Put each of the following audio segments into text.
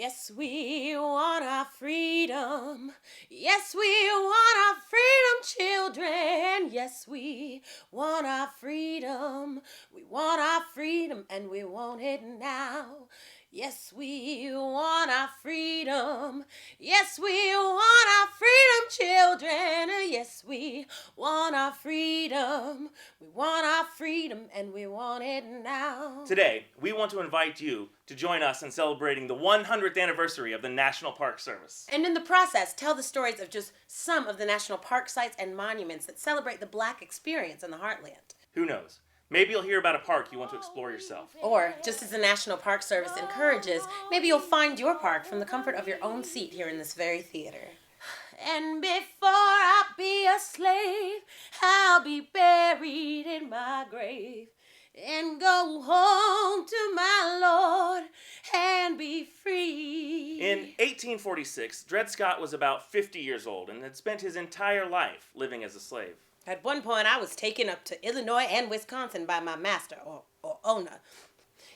Yes, we want our freedom. Yes, we want our freedom, children. Yes, we want our freedom. We want our freedom and we want it now. Yes, we want our freedom. Yes, we want our freedom, children. Yes, we want our freedom. We want our freedom and we want it now. Today, we want to invite you to join us in celebrating the 100th anniversary of the National Park Service. And in the process, tell the stories of just some of the national park sites and monuments that celebrate the Black experience in the Heartland. Who knows? Maybe you'll hear about a park you want to explore yourself. Or, just as the National Park Service encourages, maybe you'll find your park from the comfort of your own seat here in this very theater. And before I be a slave, I'll be buried in my grave and go home to my Lord and be free. In 1846, Dred Scott was about 50 years old and had spent his entire life living as a slave. At one point, I was taken up to Illinois and Wisconsin by my master, or owner.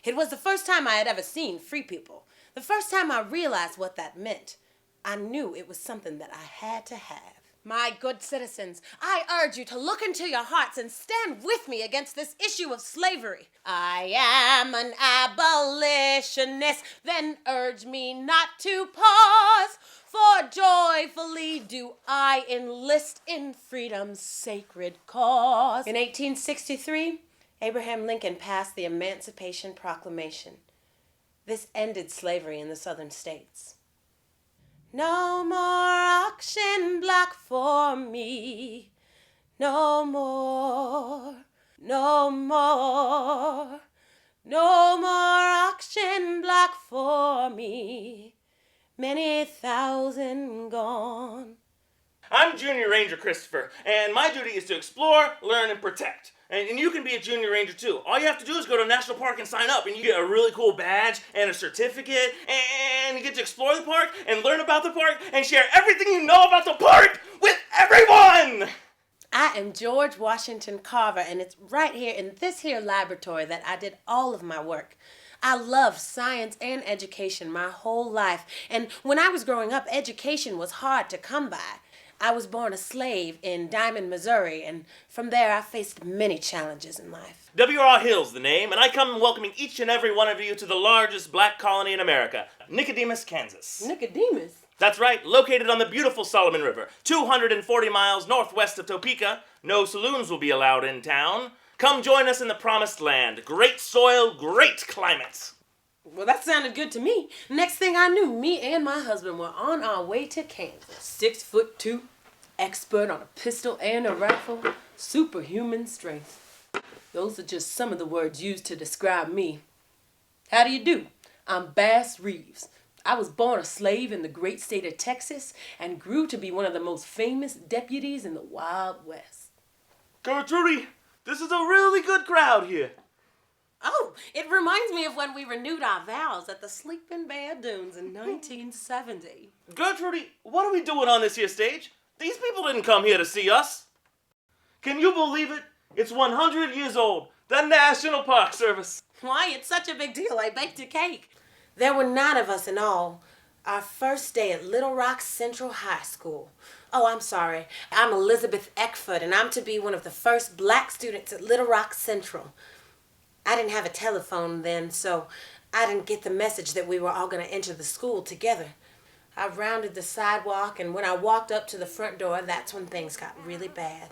It was the first time I had ever seen free people. The first time I realized what that meant. I knew it was something that I had to have. My good citizens, I urge you to look into your hearts and stand with me against this issue of slavery. I am an abolitionist, then urge me not to pause, for joyfully do I enlist in freedom's sacred cause. In 1863, Abraham Lincoln passed the Emancipation Proclamation. This ended slavery in the southern states. No more auction block for me. No more, no more, no more auction block for me. Many thousand gone. I'm Junior Ranger Christopher, and my duty is to explore, learn, and protect. And you can be a Junior Ranger too. All you have to do is go to a national park and sign up, and you get a really cool badge and a certificate, and you get to explore the park and learn about the park and share everything you know about the park with everyone! I am George Washington Carver, and it's right here in this here laboratory that I did all of my work. I loved science and education my whole life, and when I was growing up, education was hard to come by. I was born a slave in Diamond, Missouri, and from there I faced many challenges in life. W.R. Hill's the name, and I come welcoming each and every one of you to the largest black colony in America, Nicodemus, Kansas. Nicodemus? That's right, located on the beautiful Solomon River, 240 miles northwest of Topeka. No saloons will be allowed in town. Come join us in the promised land. Great soil, great climate. Well, that sounded good to me. Next thing I knew, me and my husband were on our way to Kansas. 6'2", expert on a pistol and a rifle, superhuman strength. Those are just some of the words used to describe me. How do you do? I'm Bass Reeves. I was born a slave in the great state of Texas and grew to be one of the most famous deputies in the Wild West. Gertrude, this is a really good crowd here. Oh, it reminds me of when we renewed our vows at the Sleeping Bear Dunes in 1970. Gertrude, what are we doing on this here stage? These people didn't come here to see us. Can you believe it? It's 100 years old. The National Park Service. Why, it's such a big deal. I baked a cake. There were 9 of us in all. Our first day at Little Rock Central High School. Oh, I'm sorry. I'm Elizabeth Eckford, and I'm to be one of the first black students at Little Rock Central. I didn't have a telephone then, so I didn't get the message that we were all going to enter the school together. I rounded the sidewalk, and when I walked up to the front door, that's when things got really bad.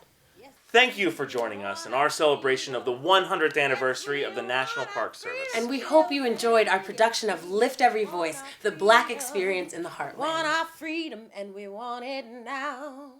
Thank you for joining us in our celebration of the 100th anniversary of the National Park Service. And we hope you enjoyed our production of Lift Every Voice, the Black experience in the Heartland. We want our freedom, and we want it now.